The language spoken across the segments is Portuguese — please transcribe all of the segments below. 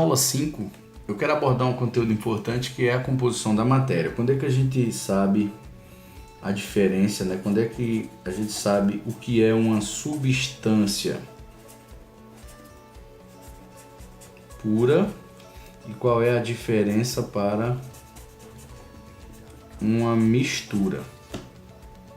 aula 5, eu quero abordar um conteúdo importante que é a composição da matéria. Quando é que a gente sabe a diferença, né? Quando é que a gente sabe o que é uma substância pura e qual é a diferença para uma mistura?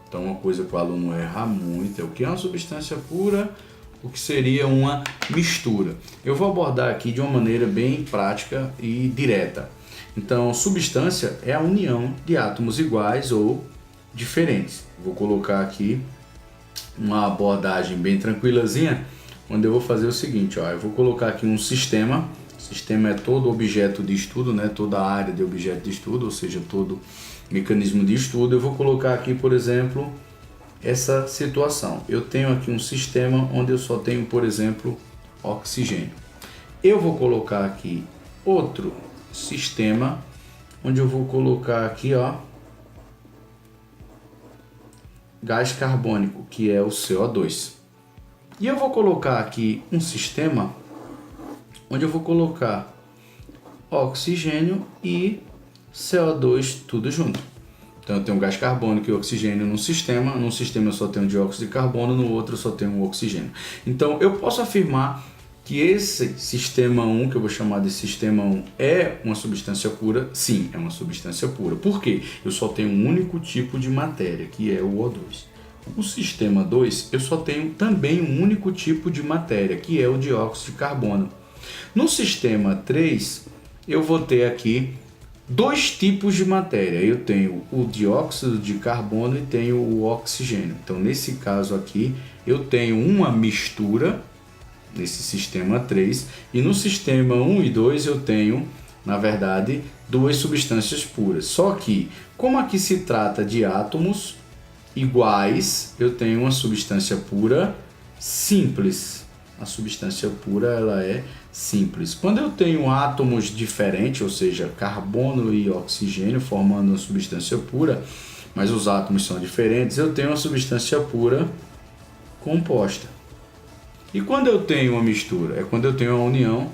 Então, uma coisa que o aluno erra muito é o que é uma substância pura, o que seria uma mistura. Eu vou abordar aqui de uma maneira bem prática e direta. Então, substância é a união de átomos iguais ou diferentes. Vou colocar aqui uma abordagem bem tranquilazinha, onde eu vou fazer o seguinte, ó, eu vou colocar aqui um sistema. Sistema é todo objeto de estudo, né? Toda a área de objeto de estudo, ou seja, todo mecanismo de estudo. Eu vou colocar aqui, por exemplo, essa situação. Eu tenho aqui um sistema onde eu só tenho, por exemplo, oxigênio. Eu vou colocar aqui outro sistema onde eu vou colocar aqui, ó, gás carbônico, que é o CO2. E eu vou colocar aqui um sistema onde eu vou colocar oxigênio e CO2 tudo junto. Então eu tenho gás carbônico e oxigênio num sistema eu só tenho dióxido de carbono, no outro eu só tenho oxigênio. Então eu posso afirmar que esse sistema 1, que eu vou chamar de sistema 1, é uma substância pura? Sim, é uma substância pura. Por quê? Eu só tenho um único tipo de matéria, que é o O2. No sistema 2, eu só tenho também um único tipo de matéria, que é o dióxido de carbono. No sistema 3, eu vou ter aqui dois tipos de matéria. Eu tenho o dióxido de carbono e tenho o oxigênio. Então, nesse caso aqui, eu tenho uma mistura nesse sistema 3, e no sistema 1 e 2 eu tenho, na verdade, duas substâncias puras. Só que, como aqui se trata de átomos iguais, eu tenho uma substância pura simples. A substância pura, ela é simples. Quando eu tenho átomos diferentes, ou seja, carbono e oxigênio formando uma substância pura, mas os átomos são diferentes, eu tenho uma substância pura composta. E quando eu tenho uma mistura? É quando eu tenho a união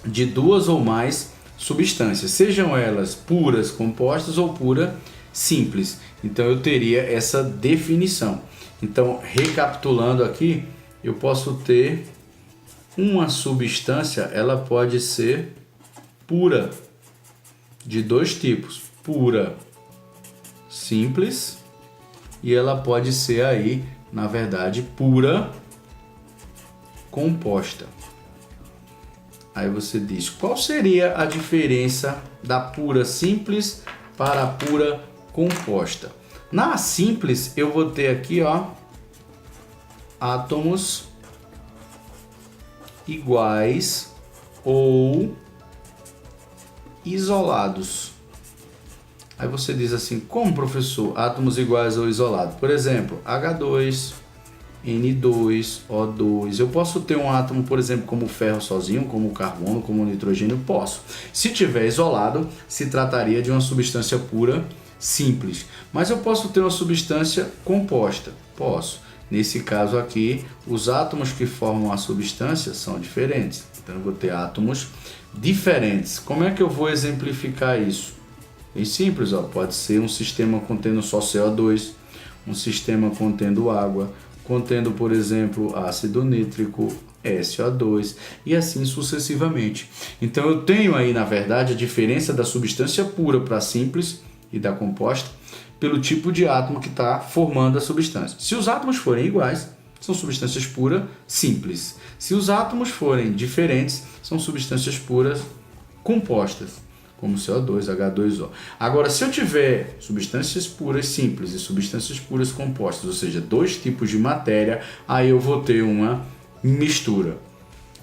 de duas ou mais substâncias, sejam elas puras compostas ou pura simples. Então eu teria essa definição. Então, recapitulando aqui, eu posso ter uma substância, ela pode ser pura, de dois tipos, pura simples, e ela pode ser aí, na verdade, pura composta. Aí você diz, qual seria a diferença da pura simples para a pura composta? Na simples, eu vou ter aqui, ó, átomos iguais ou isolados. Aí você diz assim, como, professor, átomos iguais ou isolados? Por exemplo, H2, N2, O2. Eu posso ter um átomo, por exemplo, como o ferro sozinho, como o carbono, como o nitrogênio? Posso. Se tiver isolado, se trataria de uma substância pura simples. Mas eu posso ter uma substância composta? Posso. Nesse caso aqui, os átomos que formam a substância são diferentes. Então eu vou ter átomos diferentes. Como é que eu vou exemplificar isso? Bem simples, ó. Pode ser um sistema contendo só CO2, um sistema contendo água, contendo, por exemplo, ácido nítrico, SO2 e assim sucessivamente. Então eu tenho aí, na verdade, a diferença da substância pura para simples e da composta pelo tipo de átomo que está formando a substância. Se os átomos forem iguais, são substâncias puras simples. Se os átomos forem diferentes, são substâncias puras compostas, como CO2, H2O. Agora, se eu tiver substâncias puras simples e substâncias puras compostas, ou seja, dois tipos de matéria, aí eu vou ter uma mistura,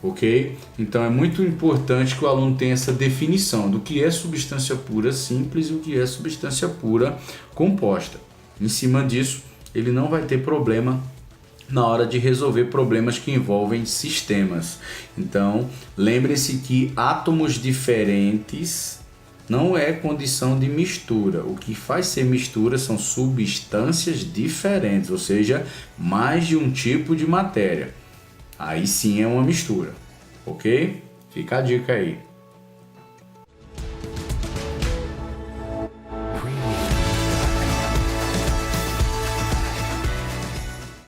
ok? Então é muito importante que o aluno tenha essa definição do que é substância pura simples e o que é substância pura composta. Em cima disso, ele não vai ter problema na hora de resolver problemas que envolvem sistemas. Então, lembre-se que átomos diferentes não é condição de mistura. O que faz ser mistura são substâncias diferentes, ou seja, mais de um tipo de matéria. Aí sim é uma mistura, ok? Fica a dica aí.